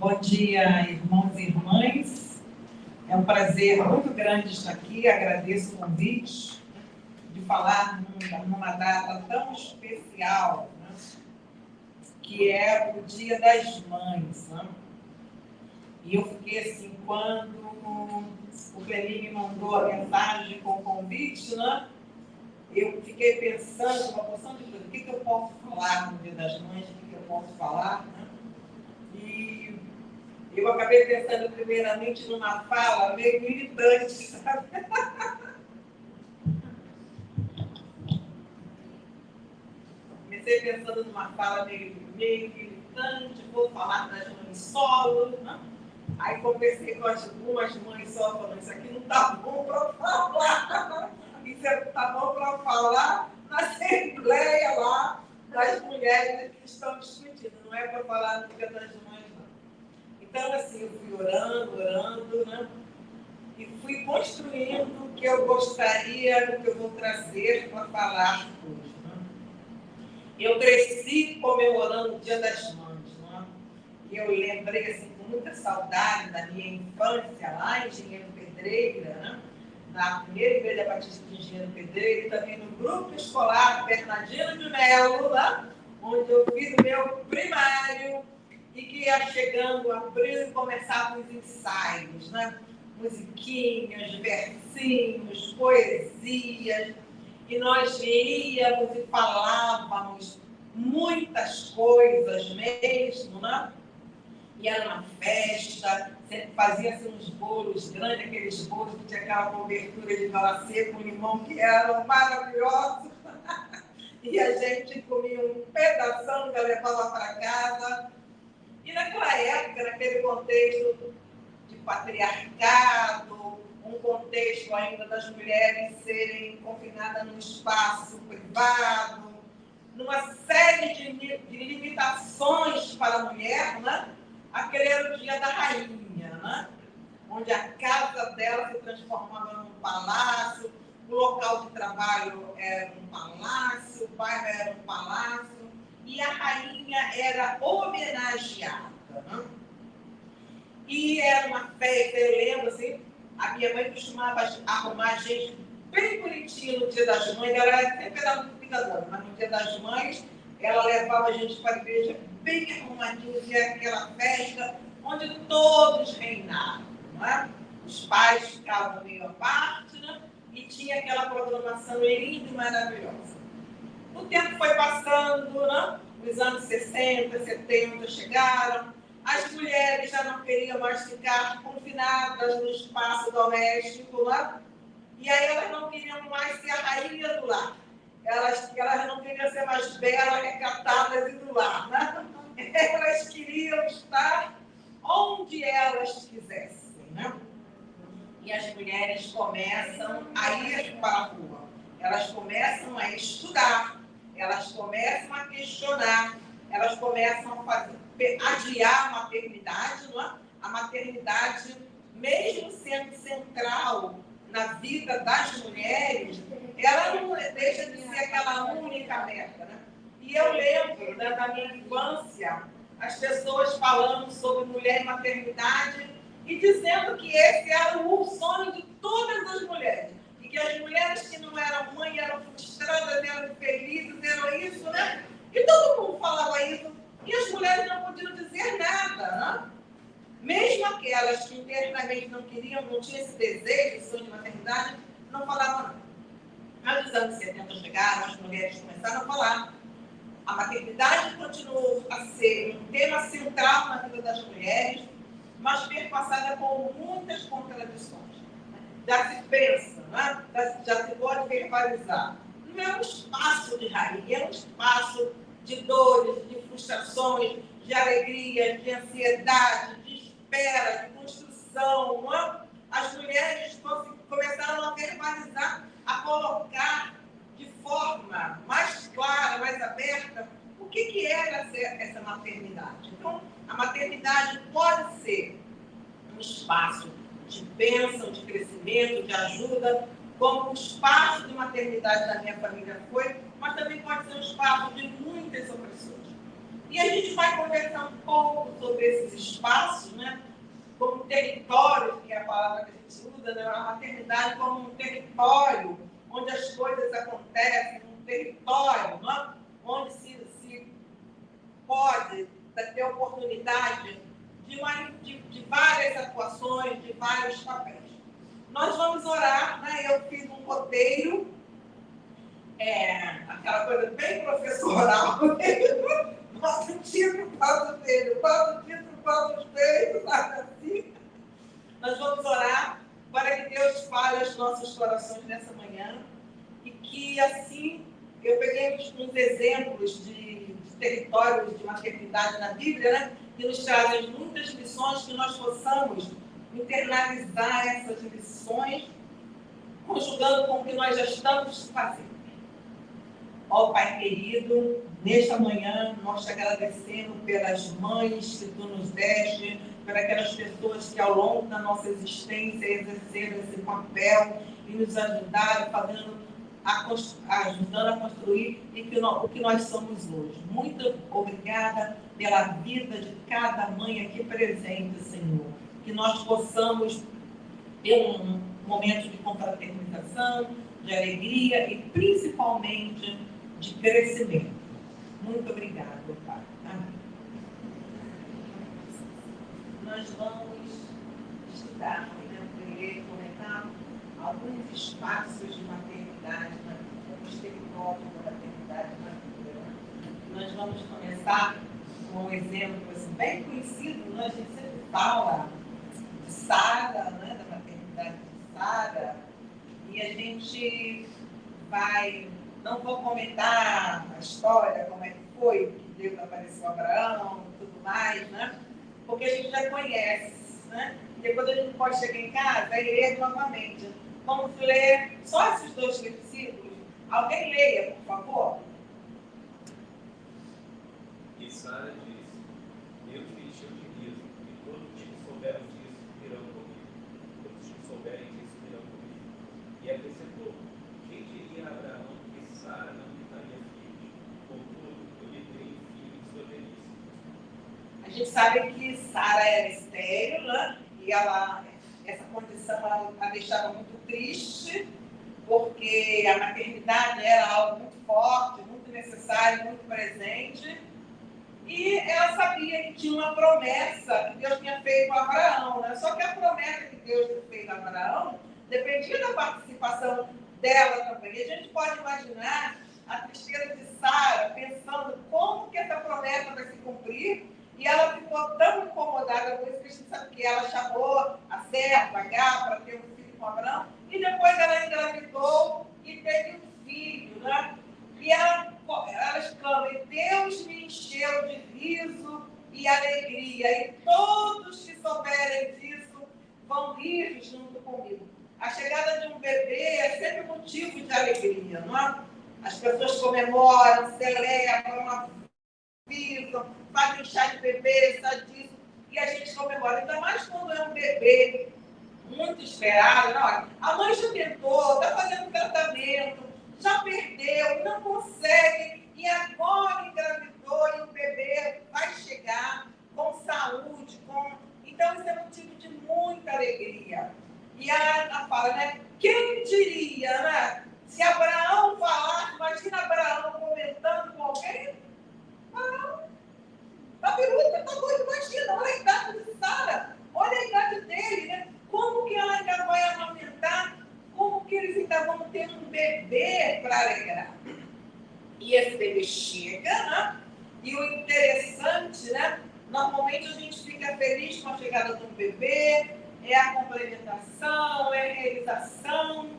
Bom dia, irmãos e irmãs. É um prazer muito grande estar aqui. Agradeço o convite de falar numa data tão especial, né? Que é o Dia das Mães. Né? E eu fiquei assim, quando o Cleninho me mandou a mensagem com o convite, né? Eu fiquei pensando uma porção de coisas. O que eu posso falar no Dia das Mães? O que eu posso falar? Né? E eu acabei pensando primeiramente numa fala meio militante, sabe? Comecei pensando numa fala meio militante, vou falar das mães solo, né? Aí conversei com algumas mães solo, falando, isso aqui não está bom para falar, isso está bom para falar na assembleia lá das mulheres que estão discutindo, não é para falar no Dia das Mães, não. Então, assim, eu fui orando, né? E fui construindo o que eu gostaria, o que eu vou trazer para falar hoje. Né? Eu cresci comemorando o Dia das Mães. Né? E eu lembrei, assim, com muita saudade da minha infância lá em Engenheiro Pedreira, né? Na primeira igreja batista de Engenheiro Pedreira, e também no grupo escolar Bernardino de Melo, né? Onde eu fiz o meu primário, e que ia chegando abril e começavam os ensaios, né? Musiquinhas, versinhos, poesias, e nós líamos e falávamos muitas coisas mesmo, né? E era uma festa, fazia-se uns bolos grandes, aqueles bolos que tinha aquela cobertura de melancia com limão, que eram maravilhosos, e a gente comia um pedação que levava para casa. E naquela época, naquele contexto de patriarcado, um contexto ainda das mulheres serem confinadas num espaço privado, numa série de limitações para a mulher, né? Aquele era o Dia da Rainha, né? Onde a casa dela se transformava num palácio, o local de trabalho era um palácio, o bairro era um palácio, e a rainha era homenageada. Né? E era uma festa, eu lembro, assim, a minha mãe costumava arrumar gente bem bonitinha no Dia das Mães, ela sempre era muito cuidadosa, mas no Dia das Mães ela levava a gente para a igreja bem arrumadinha, que era aquela festa onde todos reinavam, não é? Os pais ficavam meio à parte, né? E tinha aquela programação linda e maravilhosa. O tempo foi passando, né? Os anos 60, 70 chegaram, as mulheres já não queriam mais ficar confinadas no espaço doméstico, né? E aí elas não queriam mais ser a rainha do lar. Elas não queriam ser mais belas, recatadas e do lar, né? Elas queriam estar onde elas quisessem, né? E as mulheres começam a ir para a rua. Elas começam a estudar, elas começam a questionar, elas começam a adiar a maternidade, não é? A maternidade, mesmo sendo central na vida das mulheres, ela não deixa de ser aquela única meta, né? E eu lembro, né, da minha infância, as pessoas falando sobre mulher e maternidade e dizendo que esse era o sonho de todas as mulheres. E que as mulheres que não eram mãe eram frustradas, eram infelizes, eram isso, né? E todo mundo falava isso. E as mulheres não podiam dizer nada, né? Mesmo aquelas que internamente não queriam, não tinham esse desejo, esse sonho de maternidade, não falavam nada. Mas os anos 70 chegaram, as mulheres começaram a falar. A maternidade continuou a ser um tema central na vida das mulheres, mas perpassada com muitas contradições. Já se pensa, né? Já se pode verbalizar. Não é um espaço de rainha, é um espaço de dores, de frustrações, de alegria, de ansiedade, de espera, de construção. Não é? As mulheres começaram a verbalizar, a colocar de forma mais clara, mais aberta, o que era essa maternidade. Então, a maternidade pode ser um espaço de bênção, de crescimento, de ajuda, como um espaço de maternidade da minha família foi, mas também pode ser um espaço de muitas opressões. E a gente vai conversar um pouco sobre esses espaços, né? Como território, que é a palavra que a gente usa, né? A maternidade como um território onde as coisas acontecem, um território, né? Onde se pode ter oportunidade de várias atuações, de vários papéis. Nós vamos orar, né? Eu fiz um roteiro, aquela coisa bem professoral, nosso título, passo dele, passo o título, passo os peitos, sabe assim? Nós vamos orar para que Deus fale aos nossos corações nessa manhã e que, assim, eu peguei uns exemplos de territórios de maternidade na Bíblia, né, que nos trazem muitas lições, que nós possamos internalizar essas lições, conjugando com o que nós já estamos fazendo. Ó Pai querido, nesta manhã nós te agradecemos pelas mães que tu nos deste, por aquelas pessoas que ao longo da nossa existência exerceram esse papel e nos ajudaram, ajudando a construir o que nós somos hoje. Muito obrigada pela vida de cada mãe aqui presente, Senhor. Que nós possamos ter um momento de confraternização, de alegria e principalmente de crescimento. Muito obrigada, Pai. Amém. Nós vamos estudar, ler, comentar alguns espaços de maternidade, alguns territórios da maternidade na Bíblia. Nós vamos começar com um exemplo assim, bem conhecido, né? A gente sempre fala de Sara, né? Da maternidade de Sara, e a gente vai. Não vou comentar a história, como é que foi, que Deus apareceu a Abraão e tudo mais, né? Porque a gente já conhece, né? E depois a gente pode chegar em casa e ler novamente. Vamos ler só esses 2 versículos? Alguém leia, por favor? E Sara disse: Deus me encheu de riso, e todos os que souberam disso virão comigo. Todos os que souberem disso virão comigo. E acrescentou: Quem diria a Abraão que Sara não lhe daria filhos? Contudo, eu lhe dei filho de sua velhice. A gente sabe que Sara era estéril, né? E essa condição a deixava muito triste, porque a maternidade era algo muito forte, muito necessário, muito presente. E ela sabia que tinha uma promessa que Deus tinha feito a Abraão, né? Só que a promessa que Deus tinha feito a Abraão dependia da participação dela também. E a gente pode imaginar a tristeza de Sara, pensando como que essa promessa vai se cumprir. E ela ficou tão incomodada com isso que a gente sabe que ela chamou a serva, Agar, para ter um filho com Abraão. E depois ela engravidou e teve um filho, né? E ela exclama: Deus me encheu de riso e alegria, e todos que souberem disso vão rir junto comigo. A chegada de um bebê é sempre motivo de alegria, não é? As pessoas comemoram, celebram, avisam, fazem chá de bebê, chá disso, e a gente comemora. Ainda mais quando é um bebê muito esperado. Não, a mãe já tentou, está fazendo tratamento, já perdeu, não consegue, e agora engravidou e o bebê vai chegar com saúde, Então, isso é motivo de muita alegria. E ela fala, né? Quem diria, né? Se Abraão falasse, imagina Abraão comentando com alguém. Abraão, tá peruca, tá doido, imagina, olha a idade de Sara, olha a idade dele, né? Como que ela ainda vai amamentar? Como que eles ainda vão ter um bebê para alegrar? E esse bebê chega, né? E o interessante, né? Normalmente a gente fica feliz com a chegada de um bebê, é a complementação, é a realização,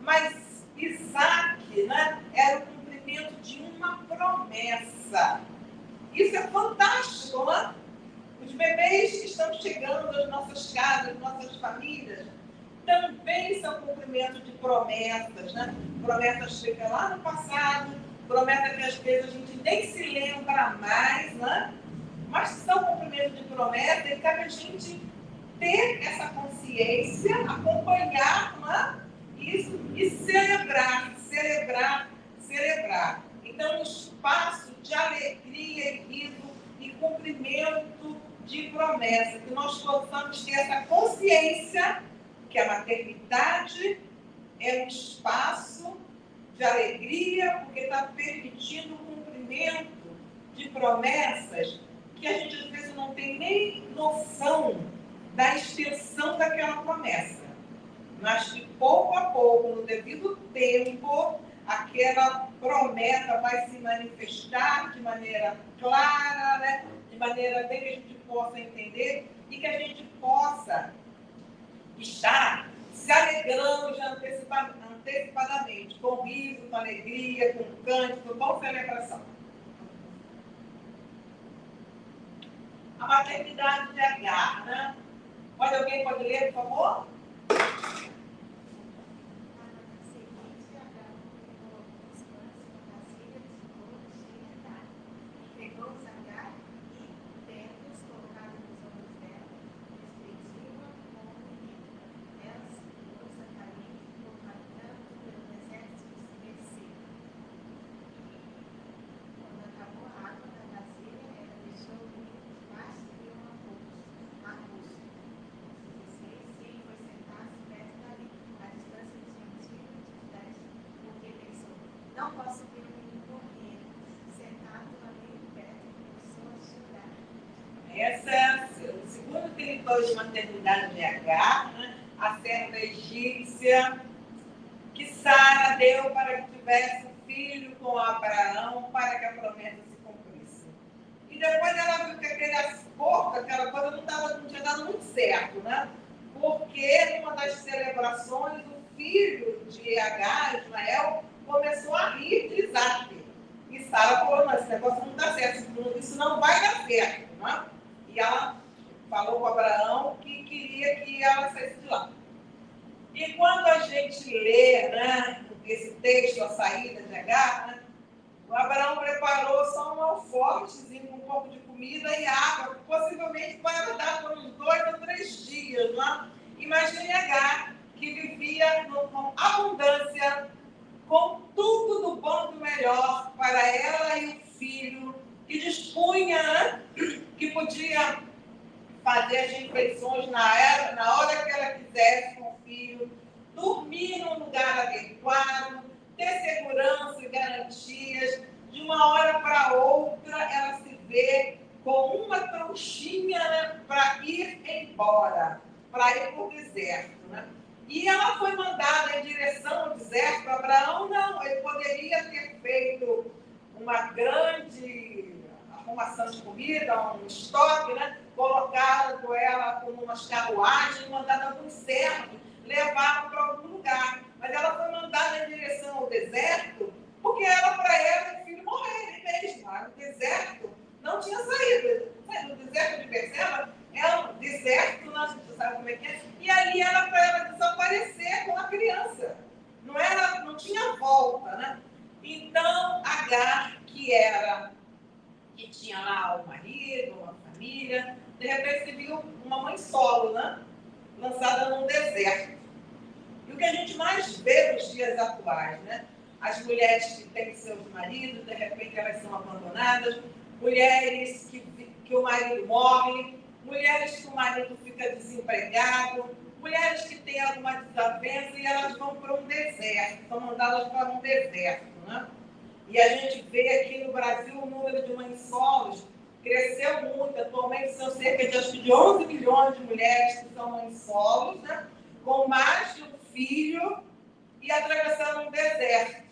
mas Isaac, né? Era o cumprimento de uma promessa. Isso é fantástico, né? Os bebês que estão chegando às nossas casas, às nossas famílias, também são cumprimento de promessas, né? Promessas feitas lá no passado, promessas que às vezes a gente nem se lembra mais, né? Mas são cumprimento de promessas e cabe a gente ter essa consciência, acompanhar, né? Isso e celebrar. Então, um espaço de alegria e riso cumprimento de promessa, que nós possamos ter essa consciência que a maternidade é um espaço de alegria, porque está permitindo o cumprimento de promessas que a gente às vezes não tem nem noção da extensão daquela promessa. Mas que pouco a pouco, no devido tempo, aquela promessa vai se manifestar de maneira clara, né? De maneira bem que a gente possa entender e que a gente possa estar se alegrando já antecipadamente, com riso, com alegria, com cântico, com celebração. A maternidade de Agar, né? Alguém pode ler, por favor? Não posso ver o menino morrer, sentado ali perto de pessoas chorar. Esse é o segundo território de maternidade de Agar, né? A serva egípcia, que Sara deu para que tivesse um filho com Abraão, para que a promessa se cumprisse. E depois ela viu que aquela coisa não tinha dado muito certo, né? Porque numa das celebrações, o filho de Agar, Ismael, começou a rir de Isaac. E Sara falou, não, esse negócio não dá certo, isso não vai dar certo. Né? E ela falou com Abraão que queria que ela saísse de lá. E quando a gente lê, né, esse texto, a saída de Agar, né, o Abraão preparou só um alforjezinho com um pouco de comida e água, possivelmente para dar por uns 2 ou 3 dias. Né? Imagine Agar, que vivia com abundância, com tudo do bom e do melhor para ela e o filho, que dispunha, né, que podia fazer as refeições na hora que ela quisesse com o filho, dormir num lugar adequado, ter segurança e garantias. De uma hora para outra, ela se vê com uma trouxinha, né, para ir embora, para ir para o deserto. Né? E ela foi mandada em direção ao deserto. Abraão não, ele poderia ter feito uma grande arrumação de comida, um estoque, né? Colocado ela com umas carruagens, mandada para um servo, levava para algum lugar. Mas ela foi mandada em direção ao deserto, porque era para ela o filho morrer mesmo. No deserto não tinha saída. No deserto de Berseba é um deserto, a gente sabe como é que é. E ali era para ela desaparecer com a criança. Não tinha volta, né? Então, Agar, que tinha lá um marido, uma família, de repente se viu uma mãe solo, né? Lançada num deserto. E o que a gente mais vê nos dias atuais, né? As mulheres que têm seus maridos, de repente elas são abandonadas, mulheres que o marido morre, mulheres que o marido fica desempregado, mulheres que têm alguma desavença e elas vão para um deserto, são mandadas para um deserto. Né? E a gente vê aqui no Brasil o número de mães solos cresceu muito. Atualmente são cerca de, acho que de 11 milhões de mulheres que são mães solos, né? Com mais de um filho e atravessando um deserto.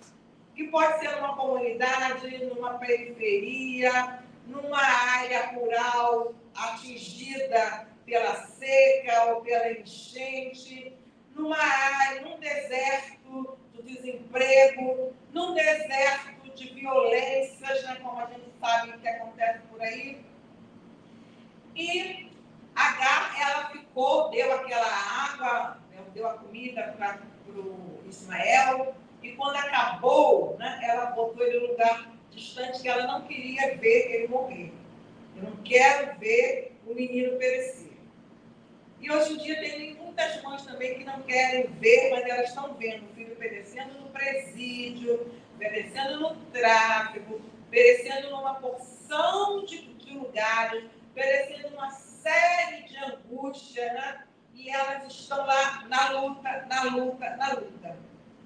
Que pode ser numa comunidade, numa periferia, numa área rural atingida pela seca ou pela enchente, numa área, num deserto do desemprego, num deserto de violências, né, como a gente sabe que acontece por aí. E Agar, ela deu aquela água, deu a comida para o Ismael, e quando acabou, né, ela botou ele em um lugar distante que ela não queria ver ele morrer. Eu não quero ver o menino perecer. E hoje em dia tem muitas mães também que não querem ver, mas elas estão vendo o filho perecendo no presídio, perecendo no tráfico, perecendo numa porção de lugares, oferecendo uma série de angústias, né? E elas estão lá na luta, na luta, na luta.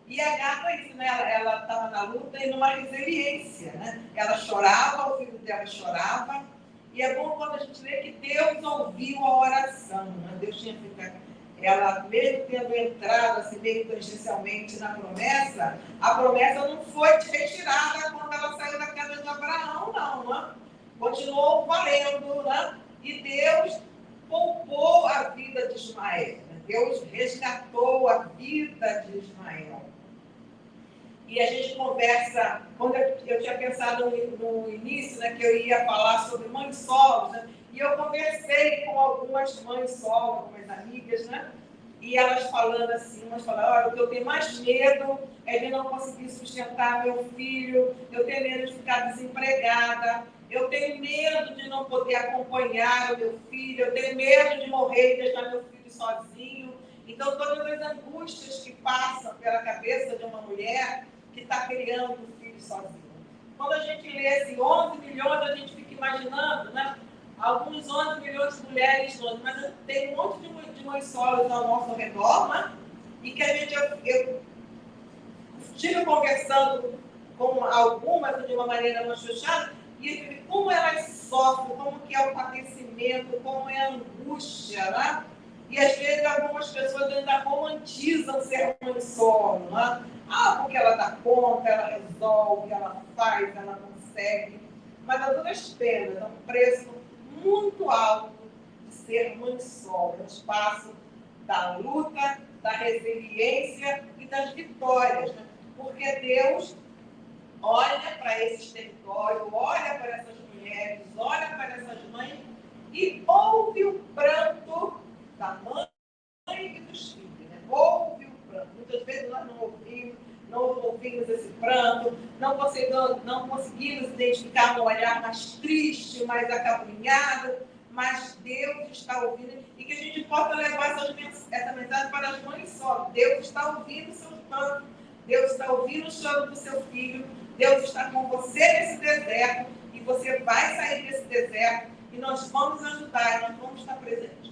E a gata, isso, né? Ela estava na luta e numa resiliência, né? Ela chorava, o filho dela chorava. E é bom quando a gente vê que Deus ouviu a oração, né? Deus tinha ficado. Ela, mesmo tendo entrado assim, meio tangencialmente na promessa, a promessa não foi retirada quando ela saiu da casa de Abraão, não, né? Continuou valendo, né? E Deus poupou a vida de Ismael. Né? Deus resgatou a vida de Ismael. E a gente conversa, quando eu tinha pensado no início, né, que eu ia falar sobre mães solos, né, e eu conversei com algumas mães solos, algumas amigas, né, e elas falando assim, umas falando, olha, o que eu tenho mais medo é de não conseguir sustentar meu filho, eu tenho medo de ficar desempregada, eu tenho medo de não poder acompanhar o meu filho, eu tenho medo de morrer e deixar meu filho sozinho. Então, todas as angústias que passam pela cabeça de uma mulher que está criando um filho sozinho. Quando a gente lê assim, 11 milhões, a gente fica imaginando, né? Alguns 11 milhões de mulheres, mas tem um monte de mães solos ao nosso redor, né? E que a gente, eu estive conversando com algumas de uma maneira mais fechada, e como elas sofrem, como que é o padecimento, como é a angústia, né? E às vezes algumas pessoas ainda romantizam ser mãe solo, né? Ah, porque ela dá conta, ela resolve, ela faz, ela consegue. Mas a duras penas, é um preço muito alto de ser mãe solo, é um espaço da luta, da resiliência e das vitórias, né? Porque Deus olha para esses territórios, olha para essas mulheres, olha para essas mães e ouve o pranto da mãe e dos filhos, né? Ouve o pranto. Muitas vezes nós não ouvimos esse pranto, não conseguimos identificar um olhar mais triste, mais acabrunhado, mas Deus está ouvindo e que a gente possa levar essa mensagem para as mães só. Deus está ouvindo o seu pranto, Deus está ouvindo o choro do seu filho, Deus está com você nesse deserto e você vai sair desse deserto e nós vamos ajudar, nós vamos estar presentes.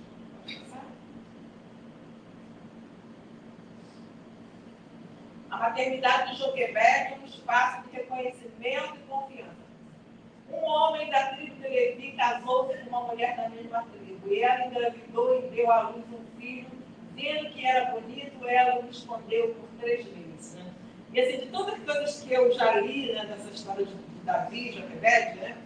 A maternidade de Joquebede é um espaço de reconhecimento e confiança. Um homem da tribo de Levi casou-se com uma mulher da mesma tribo e ela engravidou e deu à luz um filho. Vendo que era bonito, ela o escondeu por 3 meses. Né? E assim, de todas as coisas que eu já li, né, dessa história de Davi, Joquebede, né,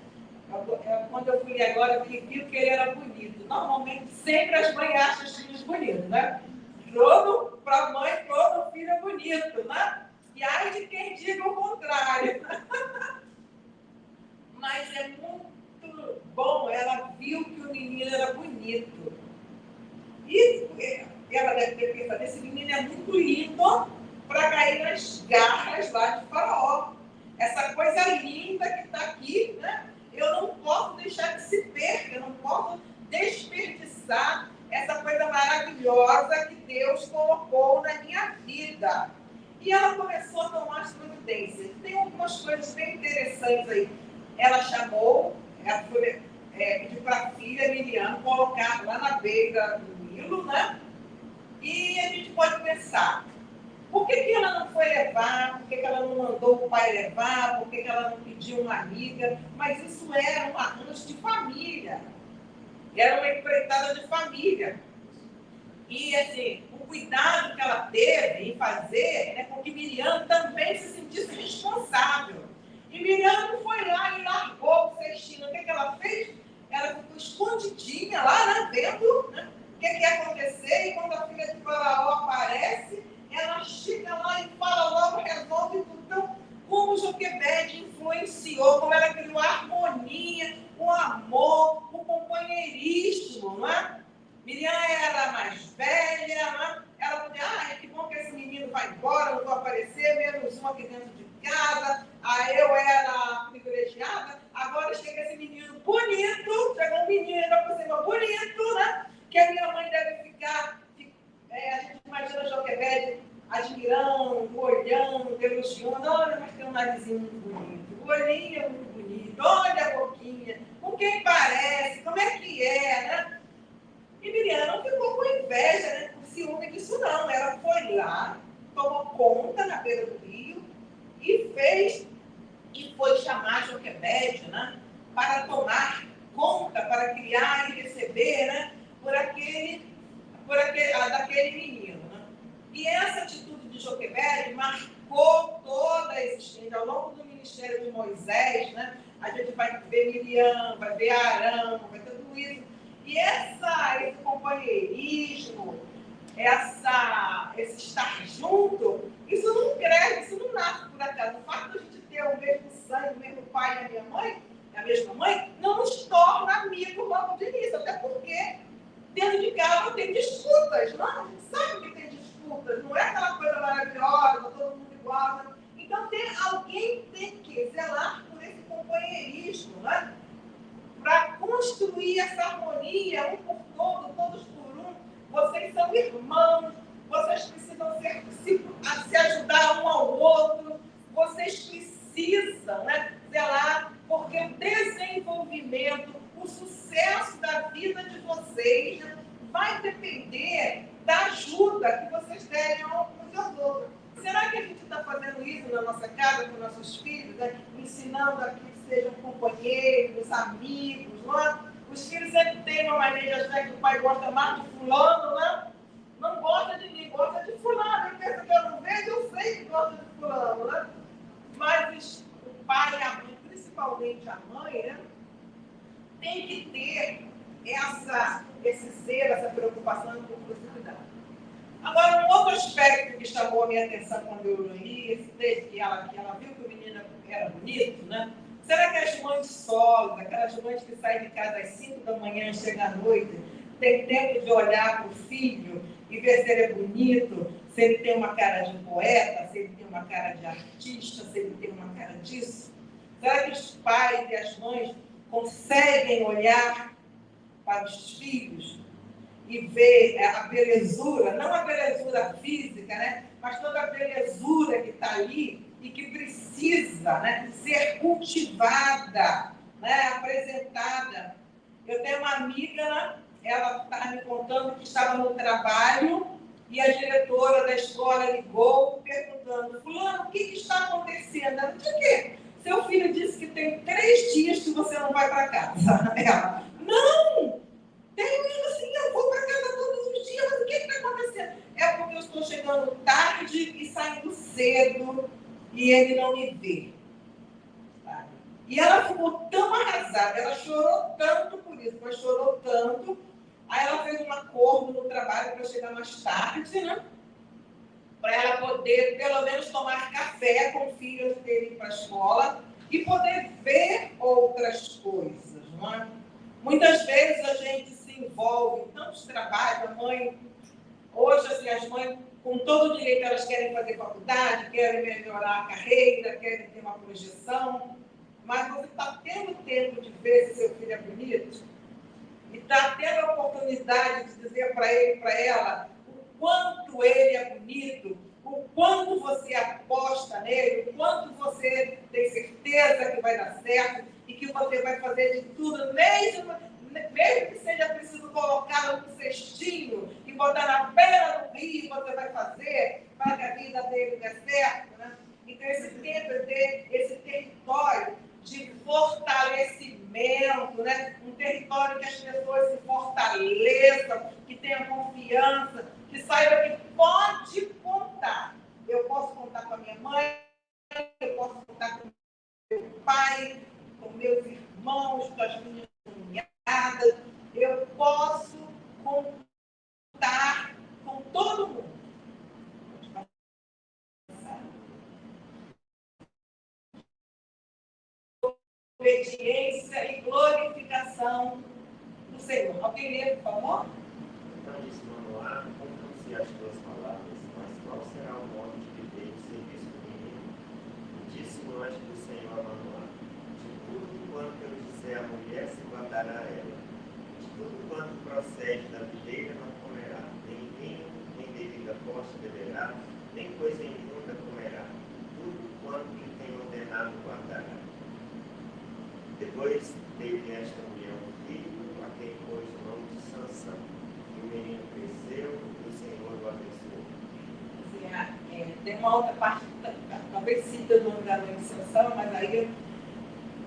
quando eu fui agora, eu vi que ele era bonito. Normalmente, sempre as mães acham os filhos bonitos, né? Para a mãe, todo filho é bonito, né? E ai de quem diga o contrário. Mas é muito bom, ela viu que o menino era bonito. E ela deve ter pensado, esse menino é muito lindo para cair nas garras lá de Faraó. Essa coisa linda que está aqui, né? Eu não posso deixar que se perca, eu não posso desperdiçar essa coisa maravilhosa que Deus colocou na minha vida. E ela começou a tomar as providências. Tem algumas coisas bem interessantes aí. Ela chamou, ela pediu para a filha Miriam colocar lá na beira do Nilo, né? E a gente pode pensar, por que ela não foi levar? Por que ela não mandou o pai levar? Por que ela não pediu uma amiga? Mas isso era um arranjo de família. Era uma empreitada de família. E, assim, o cuidado que ela teve em fazer, né, com que Miriam também se sentisse responsável. E Miriam não foi lá e largou o cestinho. O que ela fez? Ela ficou escondidinha lá, né, vendo, né, o que ia acontecer. E quando a filha de Faraó aparece, ela chega lá e fala logo, resolve tudo. Então, como Joquebede influenciou, como ela criou a harmonia, o amor, o companheirismo, não é? Miriam era mais velha, né? Ela podia, que bom que esse menino vai embora, não vou aparecer, menos um aqui dentro de casa. Eu era privilegiada, agora chega esse menino bonito, chegou um menino por cima bonito, né? Que a minha mãe deve ficar, a gente imagina a Joquebede admirando, olhando, elogiando, olha, mas tem um narizinho muito bonito, o olhinho é muito bonito, olha a boquinha, com quem parece, como é que é, né? E Miriam não ficou com inveja, né? Com ciúme disso não. Ela foi lá, tomou conta na beira do rio e fez, e foi chamar Joquebede, né? Para tomar conta, para criar e receber, né? Daquele menino, né? E essa atitude de Joquebede marcou toda a existência. Ao longo do ministério de Moisés, né? A gente vai ver Miriam, vai ver Arão, vai ter tudo isso. E esse companheirismo, esse estar junto, isso não cresce, isso não nasce por acaso. O fato de a gente ter o mesmo sangue, o mesmo pai e a minha mãe, a mesma mãe, não nos torna amigos logo de início, até porque dentro de casa tem disputas, não? A gente sabe que tem disputas, não é aquela coisa maravilhosa, todo mundo igual. Né? Então alguém tem que zelar por esse companheirismo, né? Para construir essa harmonia, um por todo, todos por um. Vocês são irmãos, vocês precisam se ajudar um ao outro, vocês precisam, né, zelar, porque o desenvolvimento, o sucesso da vida de vocês, né, vai depender da ajuda que vocês derem uns aos outros. Será que a gente está fazendo isso na nossa casa, com nossos filhos, né? Ensinando a que sejam companheiros, amigos, não é? Os filhos sempre têm uma maneira de achar que o pai gosta mais de fulano, né? Não gosta de mim, gosta de fulano. Ele pensa que eu não vejo, eu sei que gosta de fulano, né? Mas o pai e a mãe, principalmente a mãe, né? Tem que ter esse zelo, essa preocupação com proximidade. Agora, um outro aspecto que chamou a minha atenção quando eu li esse texto, que ela viu que o menino era bonito, né? Será que as mães solos, aquelas mães que saem de casa às 5 da manhã e chegam à noite, tem tempo de olhar para o filho e ver se ele é bonito, se ele tem uma cara de poeta, se ele tem uma cara de artista, se ele tem uma cara disso? Será que os pais e as mães conseguem olhar para os filhos e ver a belezura, não a belezura física, né? Mas toda a belezura que está ali e que precisa, né, ser cultivada, né, apresentada. Eu tenho uma amiga, né, ela estava me contando que estava no trabalho e a diretora da escola ligou perguntando: fulano, o que está acontecendo? Ela disse: o quê? Seu filho disse que tem 3 dias que você não vai para casa. Ela: não! Tenho ido assim, eu vou para casa todos os dias, mas o que está acontecendo? É porque eu estou chegando tarde e saindo cedo e ele não me vê. Sabe? E ela ficou tão arrasada, ela chorou tanto por isso, mas chorou tanto. Aí ela fez um acordo no trabalho para chegar mais tarde, né? Para ela poder, pelo menos, tomar café com o filho dele para a escola e poder ver outras coisas, não é? Muitas vezes a gente se envolve em tantos trabalhos, a mãe, hoje assim, as mães, com todo o direito, elas querem fazer faculdade, querem melhorar a carreira, querem ter uma projeção, mas você está tendo tempo de ver se seu filho é bonito e está tendo a oportunidade de dizer para ele, para ela, o quanto ele é bonito, o quanto você aposta nele, o quanto você tem certeza que vai dar certo e que você vai fazer de tudo, mesmo que seja preciso colocá-lo no cestinho e botar na beira do rio, você vai fazer para que a vida dele dê certo, né? Então, esse tempo é esse território de fortalecimento, né? Um território que as pessoas se fortaleçam, que tenham confiança, que saiba que pode contar. Eu posso contar com a minha mãe, eu posso contar com o meu pai, com meus irmãos, com as minhas cunhadas, eu posso contar com todo mundo. Obediência e glorificação do Senhor. Alguém lê, por favor? Então, disse Manoá, cumpram-se as tuas palavras, mas qual será o modo de viver e serviço do menino? E disse o anjo do Senhor a Manoá: de tudo quanto eu disser à mulher se guardará ela, de tudo quanto procede da videira não comerá, nem vinho, nem bebida forte beberá, nem coisa imunda comerá, tudo quanto lhe tem ordenado guardará. Depois teve esta mulher um filho, a quem pôs o nome de Sansão. E o menino cresceu e o Senhor o abençoou. Tem uma outra parte, talvez cita o nome da mãe de Sansão,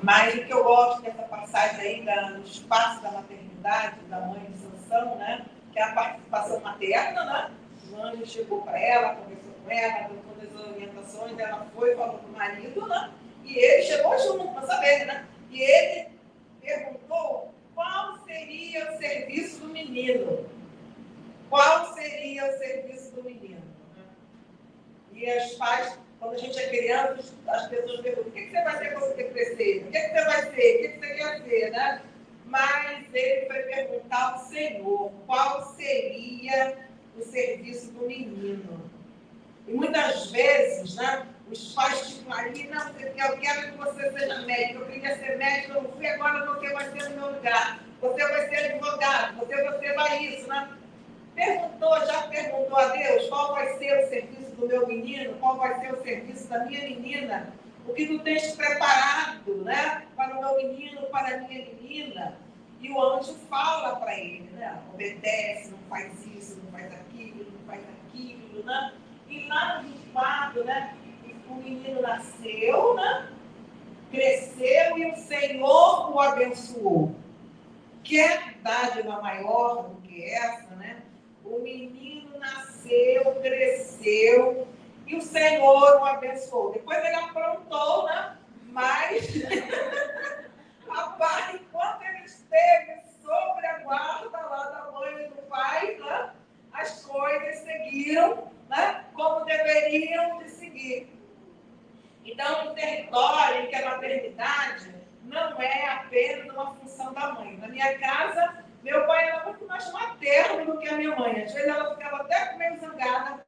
mas o que eu gosto dessa passagem aí, no espaço da maternidade da mãe de Sansão, né? Que é a participação materna, né? O anjo chegou para ela, conversou com ela, deu todas as orientações, ela foi, falou para o marido, né? E ele chegou junto para saber, né? E ele perguntou qual seria o serviço do menino. Qual seria o serviço do menino? E os pais, quando a gente é criança, as pessoas perguntam: o que você vai ser quando você crescer? O que você vai ser? O que você quer ser? Né? Mas ele foi perguntar ao Senhor qual seria o serviço do menino. E muitas vezes, né, os pais ficam ali: não, eu quero que você seja médico, eu queria ser médico, eu não fui, agora você vai ser no meu lugar, você vai ser advogado, você vai isso, né? Já perguntou a Deus qual vai ser o serviço do meu menino, qual vai ser o serviço da minha menina? O que tu tens preparado, né, para o meu menino, para a minha menina? E o anjo fala para ele, né? Obedece, não faz isso, não faz aquilo, né? E lá no 24, né? O menino nasceu, né? Cresceu e o Senhor o abençoou. Quer dádiva maior do que essa, né? O menino nasceu, cresceu e o Senhor o abençoou. Depois ele aprontou, né? Mas, rapaz, enquanto ele esteve sobre a guarda lá da mãe e do pai, né? As coisas seguiram, né? Como deveriam de seguir. Então, um território em que a maternidade não é apenas uma função da mãe. Na minha casa, meu pai era muito mais materno do que a minha mãe. Às vezes ela ficava até meio zangada,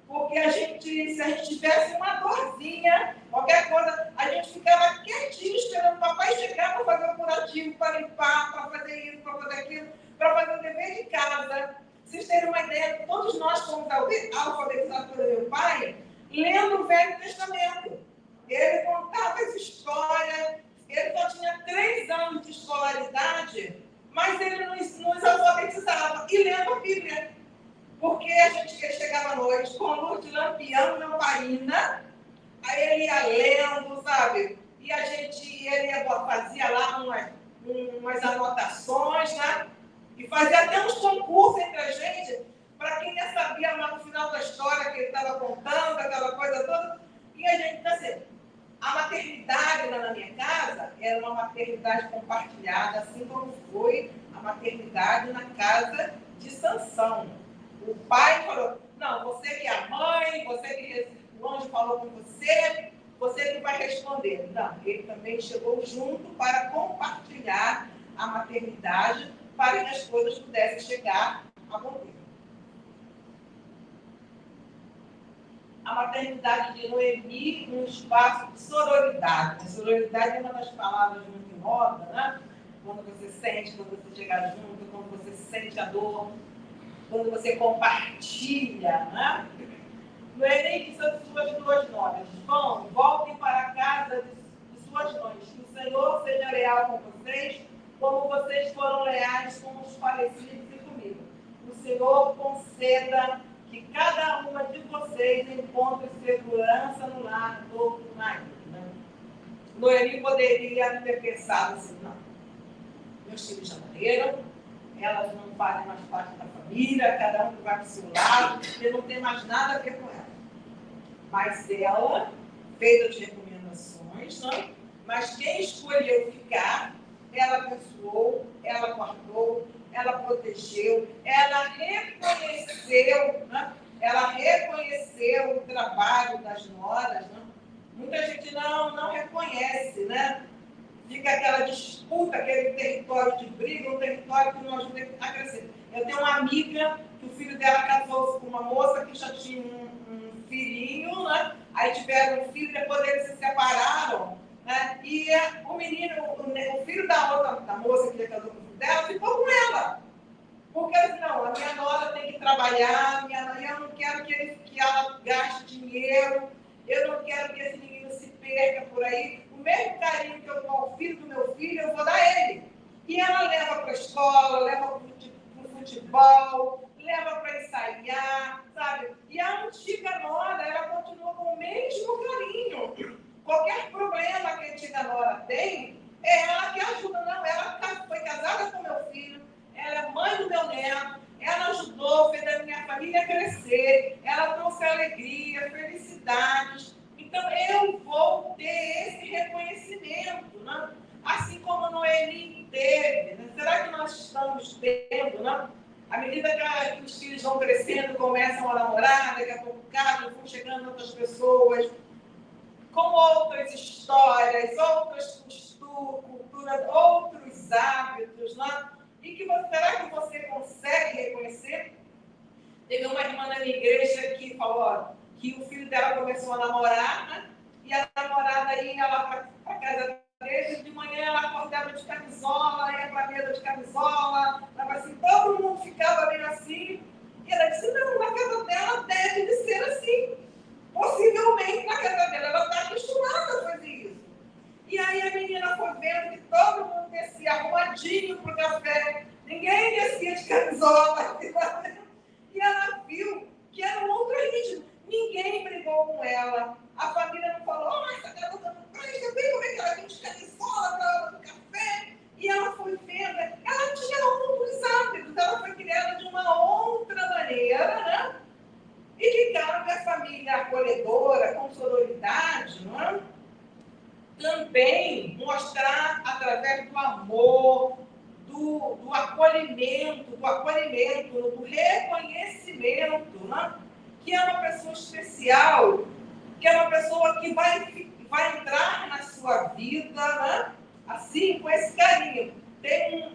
porque se a gente tivesse uma dorzinha, qualquer coisa, a gente ficava quietinho esperando o papai chegar para fazer o curativo, para limpar, para fazer isso, para fazer aquilo, para fazer o dever de casa. Vocês terem uma ideia, todos nós fomos alfabetizados pelo meu pai, lendo o Velho Testamento. Ele contava as histórias, ele só tinha 3 anos de escolaridade, mas ele nos alfabetizava e lendo a Bíblia. Porque ele chegava à noite com luz de lampião e lamparina, aí ele ia lendo, sabe? E ele fazia lá umas anotações, né? E fazia até uns concursos entre a gente, para quem já sabia lá no final da história que ele estava contando, aquela coisa toda. E a gente, assim, a maternidade lá na minha casa era uma maternidade compartilhada, assim como foi a maternidade na casa de Sansão. O pai falou: não, você que é a mãe, você que o anjo falou com você, você que vai responder. Não, ele também chegou junto para compartilhar a maternidade, para que as coisas pudessem chegar a bom termo. A maternidade de Noemi num espaço de sororidade. A sororidade é uma das palavras muito em moda, né? Quando você sente, quando você chega junto, quando você sente a dor, quando você compartilha, né? Noemi disse às suas 2 noras: voltem para a casa de suas mães, que o Senhor seja leal com vocês, como vocês foram leais com os falecidos e comigo. O Senhor conceda que cada uma de vocês encontre segurança no lar do marido. Né? Noemi poderia ter pensado assim: não, meus filhos já morreram, elas não fazem mais parte da família, cada um vai para o seu lado, eu não tenho mais nada a ver com ela. Mas ela fez as recomendações, né? Mas quem escolheu ficar, ela abençoou, ela guardou, ela protegeu, ela reconheceu, né? Ela reconheceu o trabalho das noras. Né? Muita gente não reconhece, né? Fica aquela disputa, aquele território de briga, um território que não ajuda a crescer. Eu tenho uma amiga que o filho dela casou-se com uma moça que já tinha um filhinho, né? Aí tiveram um filho, depois eles se separaram, né? E o menino, o filho da moça que casou com o filho dela, ficou com ela. Porque não, a minha nora tem que trabalhar, eu não quero que ela gaste dinheiro, eu não quero que esse menino se perca por aí. O mesmo carinho que eu dou ao filho do meu filho, eu vou dar a ele. E ela leva para a escola, leva para o futebol, leva para ensaiar, sabe? E a antiga nora, ela continua com o mesmo carinho. Qualquer problema que a antiga nora tem, é ela que ajuda. Não, ela foi casada com meu filho, ela é mãe do meu neto, ela ajudou, fez a minha família crescer, ela trouxe alegria, felicidades. Então, eu vou ter esse reconhecimento, né? Assim como Noemi teve. Né? Será que nós estamos tendo, né? À medida que os filhos vão crescendo, começam a namorar, daqui a pouco casam, vão chegando outras pessoas, com outras histórias, outras culturas, outros hábitos, né? E que será que você consegue reconhecer? Teve uma irmã na minha igreja que falou, ó, que o filho dela começou a namorar, né? E a namorada ia lá para a casa dele, de manhã ela acordava de camisola, ia para a mesa de camisola, estava assim, todo mundo ficava meio assim. E ela disse, não, na casa dela deve de ser assim. Possivelmente na casa dela, ela está acostumada a fazer isso. E aí a menina foi vendo que todo mundo descia arrumadinho para o café, ninguém descia de camisola. E ela viu que era um outro ritmo. Ninguém brigou com ela. A família não falou, oh, essa garota não presta, bem como é que ela vem de camisola para a hora do café. E ela foi vendo, ela tinha outros hábitos, ela foi criada de uma outra maneira, né? E que cabe a família acolhedora, com sororidade, não é? Também mostrar através do amor, do acolhimento, do reconhecimento, né? Que é uma pessoa especial, que é uma pessoa que vai entrar na sua vida, né? Assim, com esse carinho. Tem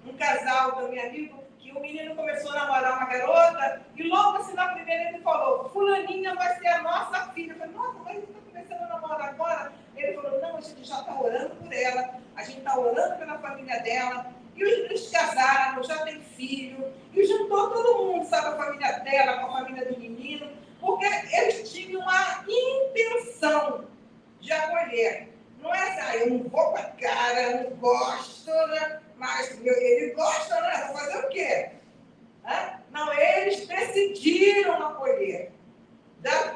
um casal do meu amigo que o menino começou a namorar uma garota e logo assim na primeira ele falou, fulaninha vai ser a nossa filha. Eu falei, nossa, mas você está começando a namorar agora? Ele falou, não, a gente já está orando por ela, a gente está orando pela família dela, e eles casaram, já tem filho, e juntou todo mundo, sabe, a família dela com a família do menino, porque eles tinham a intenção de acolher. Não é assim, eu não vou com a cara, eu não gosto, né? Mas ele gosta, né? Vou fazer o quê? Não, eles decidiram acolher.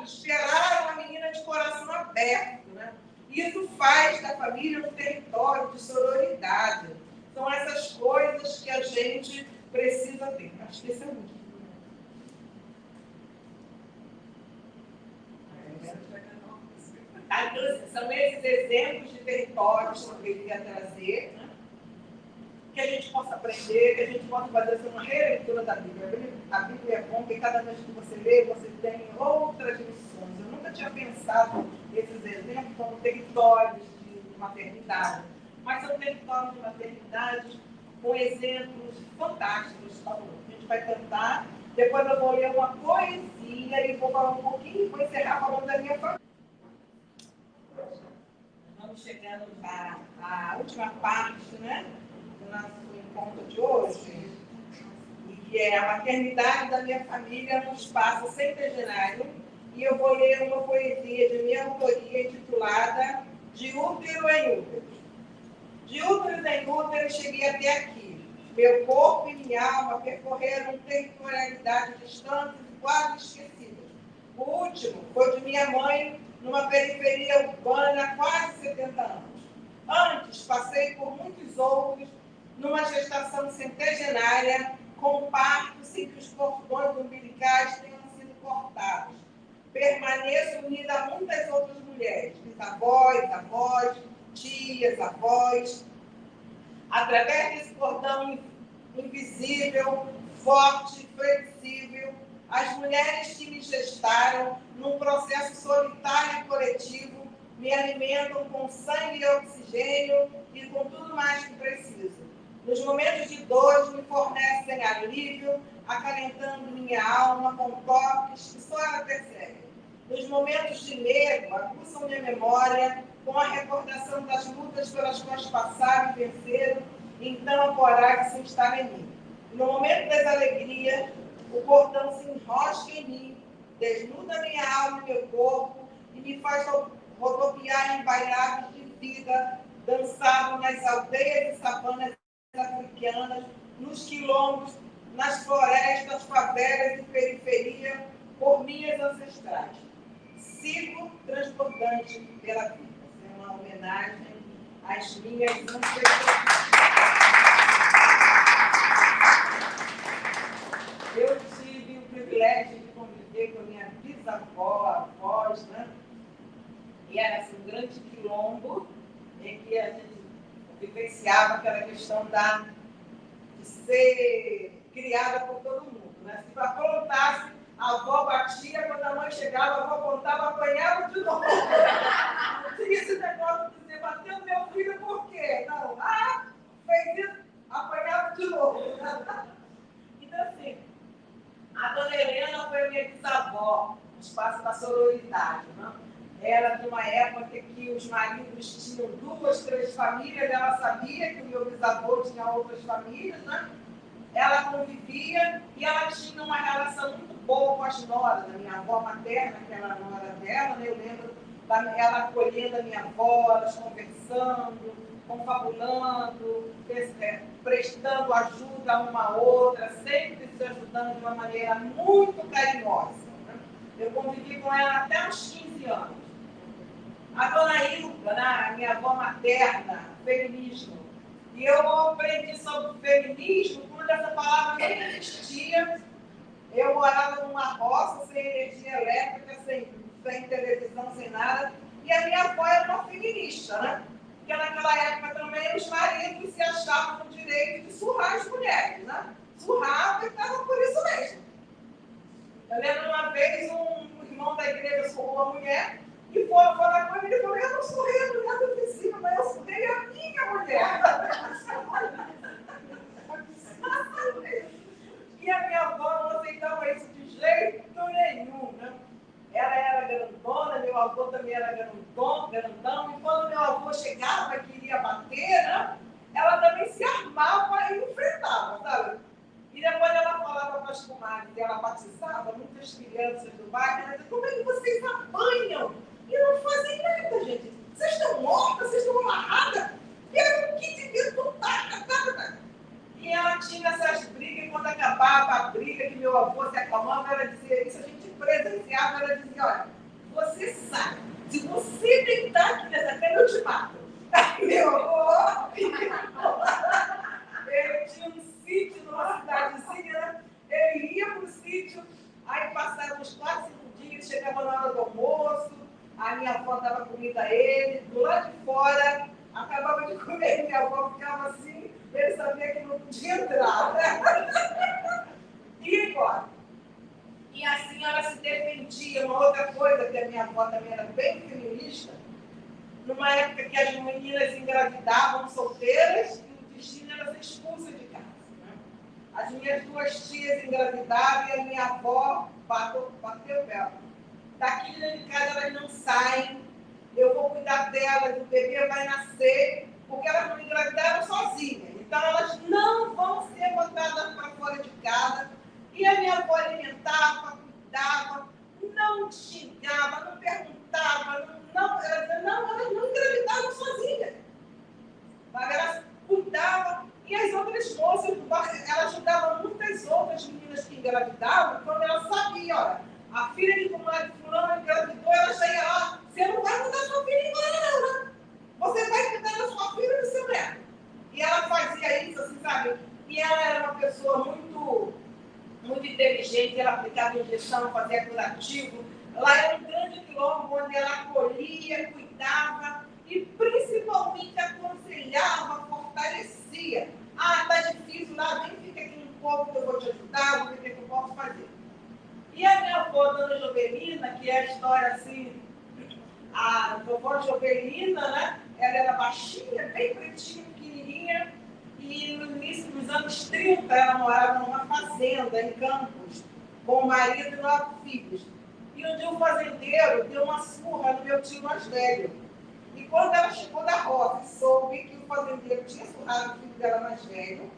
Esperaram a menina de coração aberto, né? Isso faz da família um território de sororidade. São essas coisas que a gente precisa ter. Acho que esse é o último. São esses exemplos de territórios que eu queria trazer, né? Que a gente possa aprender, que a gente possa fazer uma releitura da Bíblia. A Bíblia é bom, porque cada vez que você lê, você tem outras lições. Eu nunca tinha pensado nesses exemplos como territórios de maternidade, mas são territórios de maternidade com exemplos fantásticos. A gente vai cantar, depois eu vou ler uma poesia e vou falar um pouquinho e vou encerrar falando da minha família. Estamos chegando à última parte, né, do nosso encontro de hoje, e que é a maternidade da minha família no espaço centenário. E eu vou ler uma poesia de minha autoria intitulada De Útero em Útero. De útero em útero cheguei até aqui. Meu corpo e minha alma percorreram territorialidades distantes e quase esquecidas. O último foi de minha mãe, numa periferia urbana há quase 70 anos. Antes, passei por muitos outros, numa gestação centenária, com partos sem que os cordões umbilicais tenham sido cortados. Permaneço unida a muitas outras mulheres, bisavós, avós, tias, avós. Através desse cordão invisível, forte, flexível, as mulheres que me gestaram, num processo solitário e coletivo, me alimentam com sangue e oxigênio e com tudo mais que preciso. Nos momentos de dor, me fornecem alívio, acalentando minha alma com toques que só ela percebe. Nos momentos de medo, aguçam minha memória com a recordação das lutas pelas quais passaram e venceram, e então a coragem se instala em mim. No momento das alegrias, o cordão se enrosca em mim, desnuda minha alma e meu corpo e me faz rodopiar em bailados de vida, dançavam nas aldeias e savanas africanas, nos quilombos, nas florestas, favelas e periferia, por minhas ancestrais. Sigo transbordante pela vida. Essa é uma homenagem às minhas ancestrais. Eu tive o privilégio de conviver com a minha bisavó, avós, né? E era assim, um grande quilombo em que a gente vivenciava aquela questão de ser criada por todo mundo, né? Se aprontasse, a avó batia, quando a mãe chegava, a avó apontava, apanhava de novo. Não tinha esse negócio de dizer, bateu meu filho por quê? Não, fez isso, apanhava de novo. Então, assim, a dona Helena foi a minha bisavó, no espaço da sororidade, né? Era de uma época que os maridos tinham 2, 3 famílias, ela sabia que o meu bisavô tinha outras famílias, né? Ela convivia e ela tinha uma relação muito boa com as noras, da minha avó materna, que era a nora dela, né? Eu lembro ela acolhendo a minha avó, elas conversando, confabulando, prestando ajuda uma a outra, sempre se ajudando de uma maneira muito carinhosa, né? Eu convivi com ela até uns 15 anos. A dona Ilka, né, minha avó materna, feminismo. E eu aprendi sobre o feminismo quando essa palavra nem existia. Eu morava numa roça, sem energia elétrica, sem televisão, sem nada. E a minha avó era uma feminista, né? Porque naquela época também os maridos se achavam no direito de surrar as mulheres, né? Surrava e estava por isso mesmo. Eu lembro uma vez um irmão da igreja surrou a mulher. E foi falar com ele e falou, eu não surrei a mulher do vizinho, mas eu surrei a minha mulher. E a minha avó não aceitava isso de jeito nenhum, né? Ela era grandona, meu avô também era grandão, e quando meu avô chegava e queria bater, né? Ela também se armava e enfrentava, sabe? E depois ela falava para as comadres, ela batizava muitas crianças do bairro, ela dizia, como é que vocês apanham? E não fazem nada, gente. Vocês estão mortas, vocês estão amarradas. E era um kit de taca. E ela tinha essas brigas, e quando acabava a briga, que meu avô se acalmava, ela dizia isso, a gente presenciava, ela dizia, olha, você sabe, se você deitar aqui nessa cama, eu te mato. Aí meu avô, ele tinha um sítio numa cidadezinha, né? Ele ia para o sítio, aí passava uns 4, 5 dias, chegava na hora do almoço, a minha avó dava comida a ele, do lado de fora, acabava de comer, minha avó ficava assim, ele sabia que não podia entrar, né? E embora. E assim ela se defendia. Uma outra coisa, que a minha avó também era bem feminista, numa época que as meninas engravidavam solteiras e o destino era ser expulsa de casa, né? As minhas 2 tias engravidavam e a minha avó bateu o pé. Daqui de casa elas não saem, eu vou cuidar delas, o bebê vai nascer, porque elas não engravidaram sozinhas. Então elas não vão ser botadas para fora de casa. E a minha avó alimentava, cuidava, não xingava, não perguntava, elas não engravidavam sozinhas. Elas cuidavam. E as outras moças, ela ajudava muitas outras meninas que engravidavam, quando ela sabia, olha, a filha de comadre fulana engravidou, ela já ia lá, você não vai mandar sua filha embora não, né? Você vai cuidar da sua filha e do seu neto. E ela fazia isso, assim, sabe? E ela era uma pessoa muito inteligente, ela aplicava injeção, fazia curativo. Lá era um grande quilombo onde ela acolhia, cuidava e principalmente aconselhava, fortalecia. Tá difícil lá, vem, fica aqui um pouco que eu vou te ajudar, vou ver o que eu posso fazer. E a minha avó, Dona Jovelina, que é a história assim, a vovó Jovelina, né? Ela era baixinha, bem pretinha, pequenininha, e no início dos anos 30 ela morava numa fazenda em Campos, com o marido e 9 filhos. E um dia o fazendeiro deu uma surra no meu tio mais velho. E quando ela chegou da roça, soube que o fazendeiro tinha surrado o filho dela mais velho,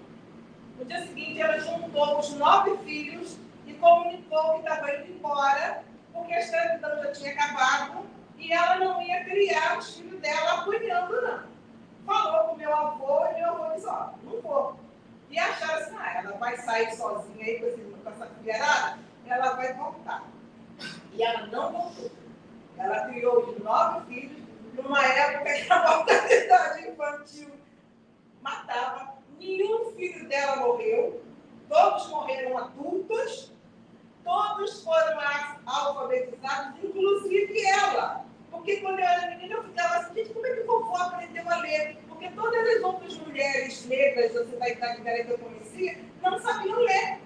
no dia seguinte ela juntou os 9 filhos e comunicou que estava indo embora, porque a escravidão já tinha acabado e ela não ia criar os filhos dela apanhando, não. Falou com o meu avô e meu avô disse, ó, não vou. E acharam assim, ela vai sair sozinha aí com essa colherada, ela vai voltar. E ela não voltou. Ela criou os 9 filhos numa época que a mortalidade infantil matava. Nenhum filho dela morreu. Todos morreram adultos. Todos foram alfabetizados, inclusive ela. Porque quando eu era menina, eu ficava assim, gente, como é que o vovô aprendeu a ler? Porque todas as outras mulheres negras da idade dela que eu conhecia não sabiam ler.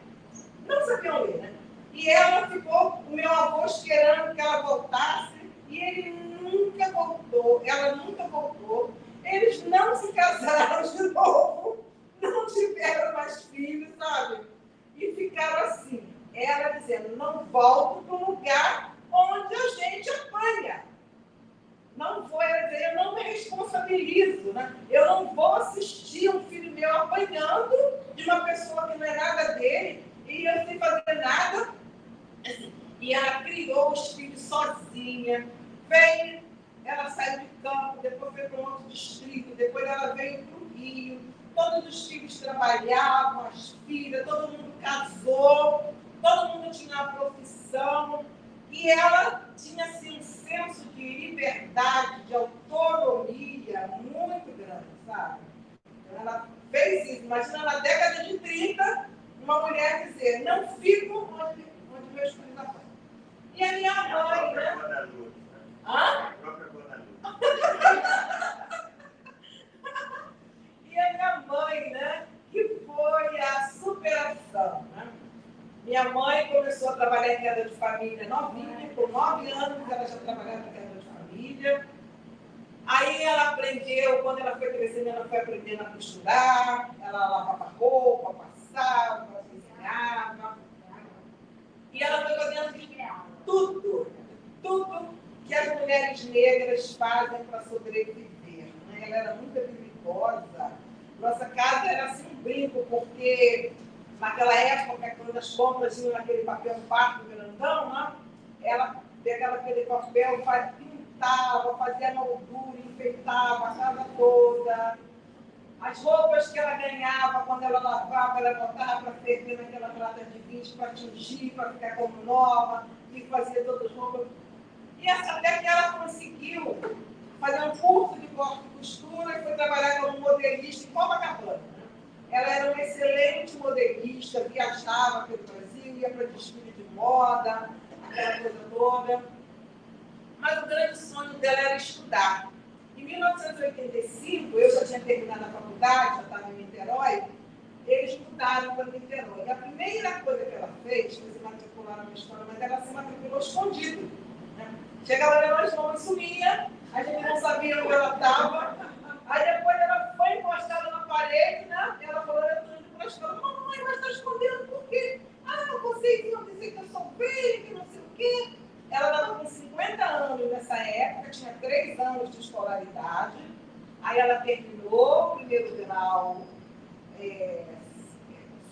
Não sabiam ler, né? E ela ficou, o meu avô esperando que ela voltasse, e ele nunca voltou, ela nunca voltou. Eles não se casaram de novo, não tiveram mais filhos, sabe? E ficaram assim, ela dizendo, não volto para o lugar onde a gente apanha. Não vou, ela dizer, eu não me responsabilizo, né? Eu não vou assistir um filho meu apanhando de uma pessoa que não é nada dele, e eu sem fazer nada. Assim, e ela criou os filhos sozinha, veio, ela saiu de campo, depois foi para um outro distrito, depois ela veio para o Rio, todos os filhos trabalhavam, as filhas, todo mundo casou, todo mundo tinha uma profissão, e ela tinha assim, um senso de liberdade, de autonomia muito grande, sabe? Então, ela fez isso. Imagina na década de 30, uma mulher dizer, não fico onde meus filhos apanham. E a minha mãe, né? A própria E a minha mãe, né? Que foi a superação, né? Minha mãe começou a trabalhar em casa de família novinha, com 9 anos ela já trabalhava em casa de família. Aí ela aprendeu, quando ela foi crescendo, ela foi aprendendo a costurar, ela lavava roupa, passava, cozinhava. E ela foi fazendo tudo que as mulheres negras fazem para sobreviver. Né? Ela era muito habilidosa. Nossa casa era assim um brinco, porque naquela época, quando as compras tinham aquele papel pardo grandão, né? Ela pegava aquele papel, pintava, fazia moldura, enfeitava a casa toda. As roupas que ela ganhava, quando ela lavava, ela botava para ferver naquela lata de vinho, para tingir, para ficar como nova, e fazia todas as roupas. E até que ela conseguiu fazer um curso de corte e costura e foi trabalhar como modelista em Copacabana. Ela era uma excelente modelista, viajava pelo Brasil, ia para desfile de moda, aquela coisa toda. Mas o grande sonho dela era estudar. Em 1985, eu já tinha terminado a faculdade, já estava em Niterói, eles mudaram para Niterói. E a primeira coisa que ela fez foi se matricular na escola, mas ela se matriculou escondido. Né? Chegava lá, nós vamos sumia, a gente não sabia onde ela estava. Aí depois ela foi encostada na parede, né? E ela falou, eu estou indo para a escola. Mamãe, mas está escondendo por quê? Vocês iam dizer que eu sou velha, que não sei o quê. Ela estava com 50 anos nessa época, tinha 3 anos de escolaridade. Aí ela terminou o primeiro grau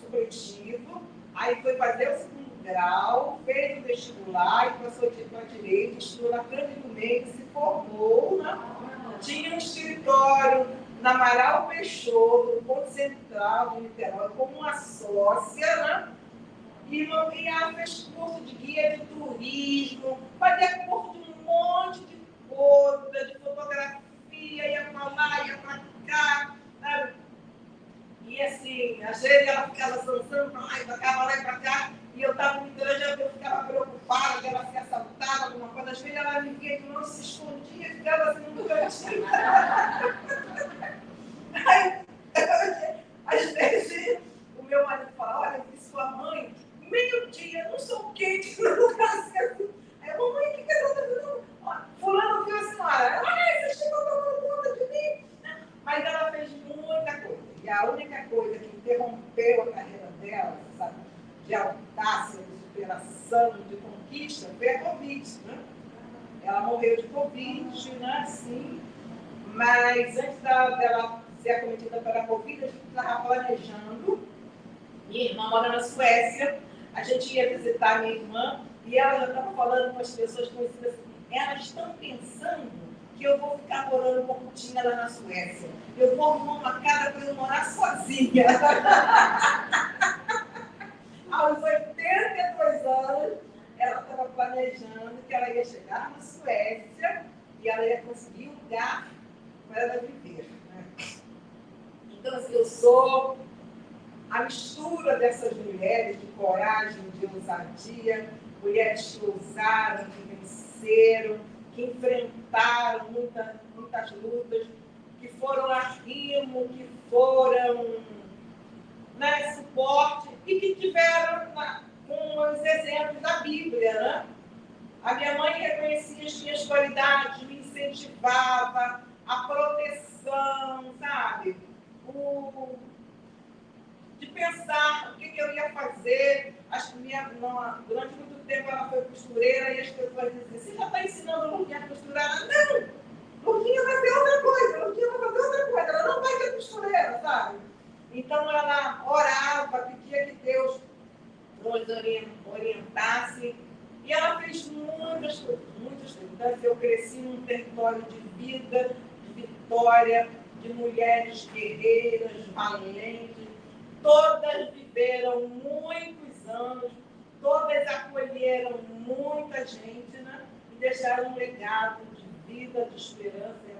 supletivo, aí foi fazer o segundo grau, fez o vestibular e passou para direito, estudou na Cândido Mendes, se formou, né? Tinha um escritório na Amaral Peixoto, no ponto central de Niterói, como uma sócia, né? E ela fez curso de guia de turismo, fazia curso de um monte de coisa, de fotografia, ia para lá, ia para cá, sabe? E assim, às vezes ela ficava dançando para lá e para cá, e eu estava me trajando, eu ficava preocupada que ela se assaltava, alguma coisa. Às vezes ela me via que não se escondia, ficava assim no cantinho. Aí, às vezes, o meu marido fala, olha, eu vi sua mãe, meio-dia, não sei o que, no caso. Aí, mamãe, o que ela está fazendo? Fulano viu a senhora. Você chegou tomando conta de mim. Mas ela fez muita coisa. E a única coisa que interrompeu a carreira dela, sabe, de audácia, de superação, de conquista, foi a Covid, né? Ela morreu de Covid, né? Assim. Mas antes dela ser acometida pela Covid, a gente estava planejando. Minha irmã mora na Suécia, a gente ia visitar a minha irmã e ela já estava falando com as pessoas conhecidas assim, elas estão pensando que eu vou ficar morando com a putinha lá na Suécia. Eu vou arrumar uma casa para eu morar sozinha. Aos 82 anos, ela estava planejando que ela ia chegar na Suécia e ela ia conseguir um lugar para ela viver. Né? Então, assim, eu sou a mistura dessas mulheres de coragem, de ousadia, mulheres que ousaram, que venceram, que enfrentaram muitas lutas, que foram arrimo, que foram, né, suporte e que tiveram com os exemplos da Bíblia. Né? A minha mãe reconhecia as minhas qualidades, me incentivava, a proteção, sabe? De pensar o que eu ia fazer. Acho que durante muito tempo ela foi costureira e as pessoas diziam, você já está ensinando a Lourdinha a costurar? Não! Lourdinha vai fazer outra coisa, Lourdinha vai fazer outra coisa, ela não vai ser costureira, sabe? Então ela orava, pedia que Deus nos orientasse. E ela fez muitas coisas. Então, eu cresci num território de vida, de vitória, de mulheres guerreiras, valentes. Todas viveram muitos anos, todas acolheram muita gente, né? E deixaram um legado de vida, de esperança e